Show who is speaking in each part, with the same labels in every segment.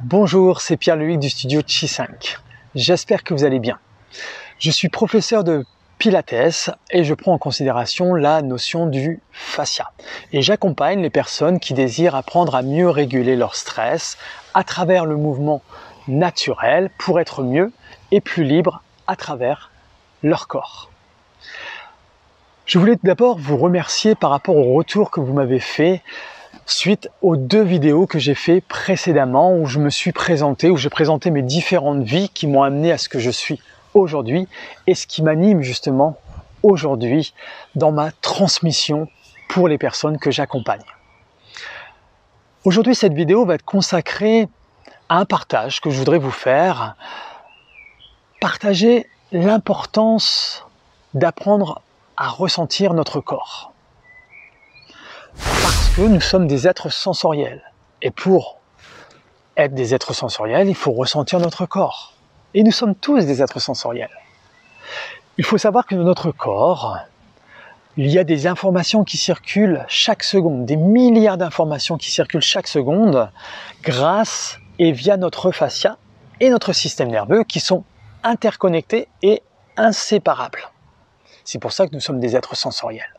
Speaker 1: Bonjour, c'est Pierre-Loïc du studio Chi 5. J'espère que vous allez bien. Je suis professeur de Pilates et je prends en considération la notion du fascia. Et j'accompagne les personnes qui désirent apprendre à mieux réguler leur stress à travers le mouvement naturel pour être mieux et plus libre à travers leur corps. Je voulais d'abord vous remercier par rapport au retour que vous m'avez fait suite aux 2 vidéos que j'ai fait précédemment où je me suis présenté, où j'ai présenté mes différentes vies qui m'ont amené à ce que je suis aujourd'hui et ce qui m'anime justement aujourd'hui dans ma transmission pour les personnes que j'accompagne. Aujourd'hui, cette vidéo va être consacrée à un partage que je voudrais vous faire. Partager l'importance d'apprendre à ressentir notre corps. Parce que nous sommes des êtres sensoriels. Et pour être des êtres sensoriels, il faut ressentir notre corps. Et nous sommes tous des êtres sensoriels. Il faut savoir que dans notre corps, il y a des informations qui circulent chaque seconde, des milliards d'informations qui circulent chaque seconde grâce et via notre fascia et notre système nerveux qui sont interconnectés et inséparables. C'est pour ça que nous sommes des êtres sensoriels.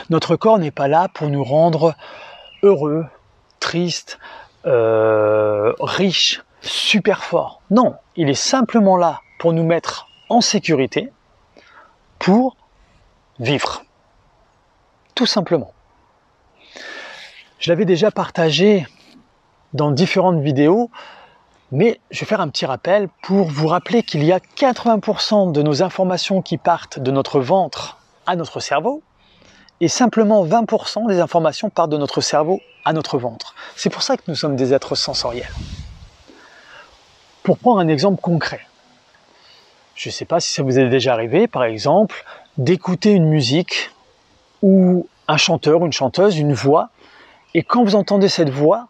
Speaker 1: Notre corps n'est pas là pour nous rendre heureux, tristes, riches, super forts. Non, il est simplement là pour nous mettre en sécurité, pour vivre. Tout simplement. Je l'avais déjà partagé dans différentes vidéos, mais je vais faire un petit rappel pour vous rappeler qu'il y a 80% de nos informations qui partent de notre ventre à notre cerveau, et simplement 20% des informations partent de notre cerveau à notre ventre. C'est pour ça que nous sommes des êtres sensoriels. Pour prendre un exemple concret, je ne sais pas si ça vous est déjà arrivé, par exemple, d'écouter une musique ou un chanteur ou une chanteuse, une voix, et quand vous entendez cette voix,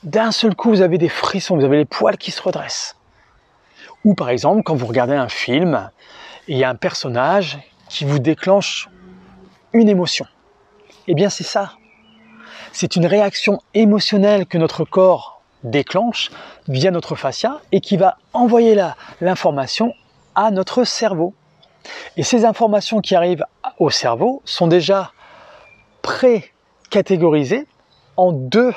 Speaker 1: d'un seul coup, vous avez des frissons, vous avez les poils qui se redressent. Ou par exemple, quand vous regardez un film, il y a un personnage qui vous déclenche une émotion. Eh bien, c'est ça. C'est une réaction émotionnelle que notre corps déclenche via notre fascia et qui va envoyer l'information à notre cerveau. Et ces informations qui arrivent au cerveau sont déjà pré-catégorisées en 2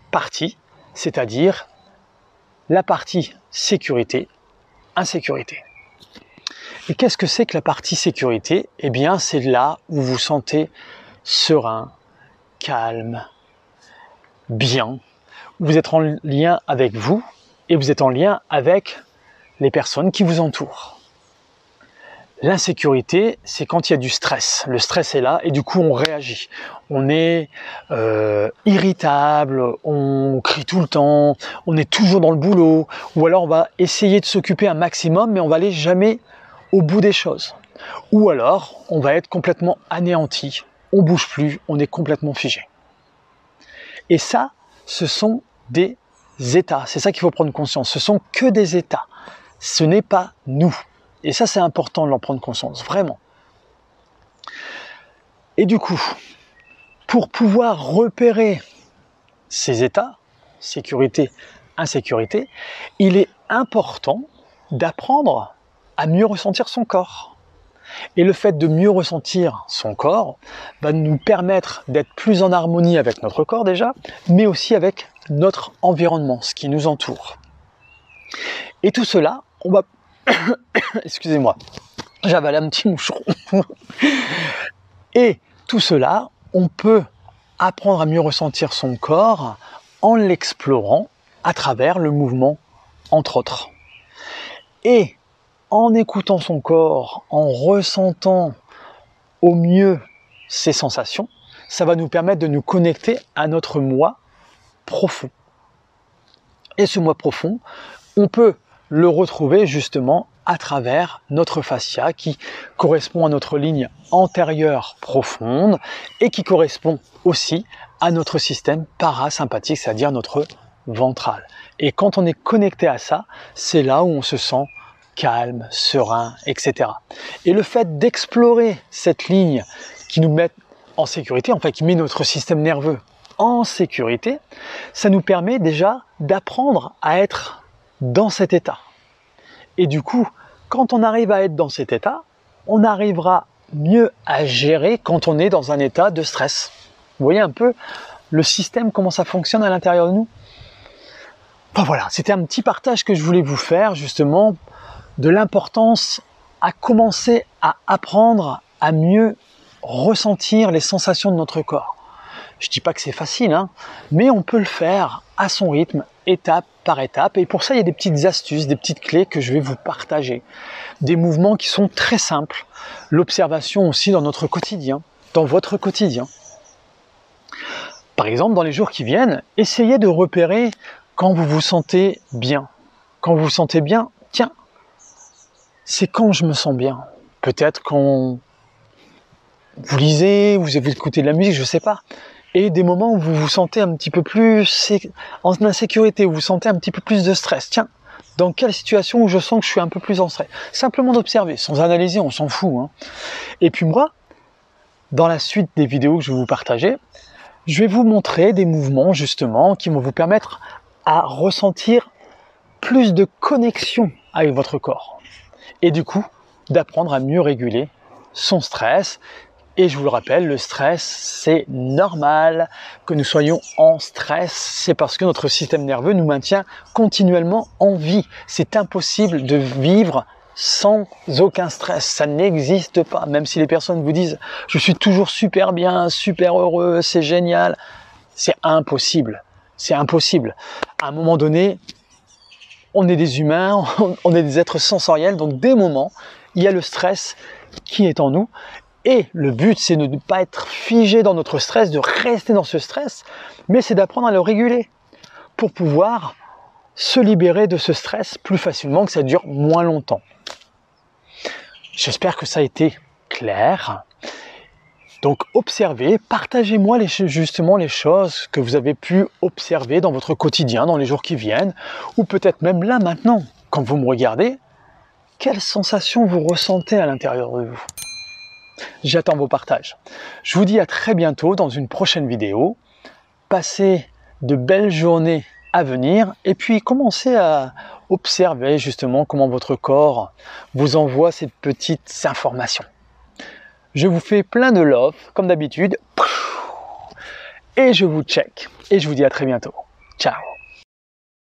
Speaker 1: parties, c'est-à-dire la partie sécurité, insécurité. Et qu'est-ce que c'est que la partie sécurité? Eh bien, c'est là où vous vous sentez serein, calme, bien. Vous êtes en lien avec vous et vous êtes en lien avec les personnes qui vous entourent. L'insécurité, c'est quand il y a du stress. Le stress est là et du coup on réagit. On est irritable, on crie tout le temps, on est toujours dans le boulot, ou alors on va essayer de s'occuper un maximum mais on va aller jamais au bout des choses. Ou alors on va être complètement anéanti, on bouge plus, on est complètement figé. Et ça, ce sont des états. C'est ça qu'il faut prendre conscience. Ce sont que des états. Ce n'est pas nous. Et ça, c'est important de l'en prendre conscience, vraiment. Et du coup, pour pouvoir repérer ces états, sécurité, insécurité, il est important d'apprendre à mieux ressentir son corps. Et le fait de mieux ressentir son corps va nous permettre d'être plus en harmonie avec notre corps déjà, mais aussi avec notre environnement, ce qui nous entoure. Et tout cela, on va... Excusez-moi, j'avale un petit moucheron. Et tout cela, on peut apprendre à mieux ressentir son corps en l'explorant à travers le mouvement, entre autres. Et en écoutant son corps, en ressentant au mieux ses sensations, ça va nous permettre de nous connecter à notre moi profond. Et ce moi profond, on peut le retrouver justement à travers notre fascia qui correspond à notre ligne antérieure profonde et qui correspond aussi à notre système parasympathique, c'est-à-dire notre ventral. Et quand on est connecté à ça, c'est là où on se sent calme, serein, etc. Et le fait d'explorer cette ligne qui nous met en sécurité, enfin qui met notre système nerveux en sécurité, ça nous permet déjà d'apprendre à être dans cet état. Et du coup, quand on arrive à être dans cet état, on arrivera mieux à gérer quand on est dans un état de stress. Vous voyez un peu le système, comment ça fonctionne à l'intérieur de nous? Enfin voilà, c'était un petit partage que je voulais vous faire justement de l'importance à commencer à apprendre à mieux ressentir les sensations de notre corps. Je ne dis pas que c'est facile, hein, mais on peut le faire à son rythme, étape par étape. Et pour ça, il y a des petites astuces, des petites clés que je vais vous partager. Des mouvements qui sont très simples. L'observation aussi dans notre quotidien, dans votre quotidien. Par exemple, dans les jours qui viennent, essayez de repérer quand vous vous sentez bien. Quand vous vous sentez bien, tiens, c'est quand je me sens bien. Peut-être quand vous lisez, vous écoutez de la musique, je ne sais pas. Et des moments où vous vous sentez un petit peu plus en insécurité, où vous sentez un petit peu plus de stress. Tiens, dans quelle situation où je sens que je suis un peu plus en stress? Simplement d'observer, sans analyser, on s'en fout. Hein. Et puis moi, dans la suite des vidéos que je vais vous partager, je vais vous montrer des mouvements justement qui vont vous permettre à ressentir plus de connexion avec votre corps. Et du coup, d'apprendre à mieux réguler son stress. Et je vous le rappelle, le stress, c'est normal que nous soyons en stress. C'est parce que notre système nerveux nous maintient continuellement en vie. C'est impossible de vivre sans aucun stress. Ça n'existe pas. Même si les personnes vous disent « je suis toujours super bien, super heureux, c'est génial », c'est impossible. C'est impossible. À un moment donné, on est des humains, on est des êtres sensoriels. Donc, des moments, il y a le stress qui est en nous. Et le but, c'est de ne pas être figé dans notre stress, de rester dans ce stress, mais c'est d'apprendre à le réguler pour pouvoir se libérer de ce stress plus facilement, que ça dure moins longtemps. J'espère que ça a été clair. Donc observez, partagez-moi justement les choses que vous avez pu observer dans votre quotidien, dans les jours qui viennent, ou peut-être même là maintenant, quand vous me regardez, quelles sensations vous ressentez à l'intérieur de vous? J'attends vos partages. Je vous dis à très bientôt dans une prochaine vidéo. Passez de belles journées à venir et puis commencez à observer justement comment votre corps vous envoie ces petites informations. Je vous fais plein de love comme d'habitude et je vous check et je vous dis à très bientôt. Ciao.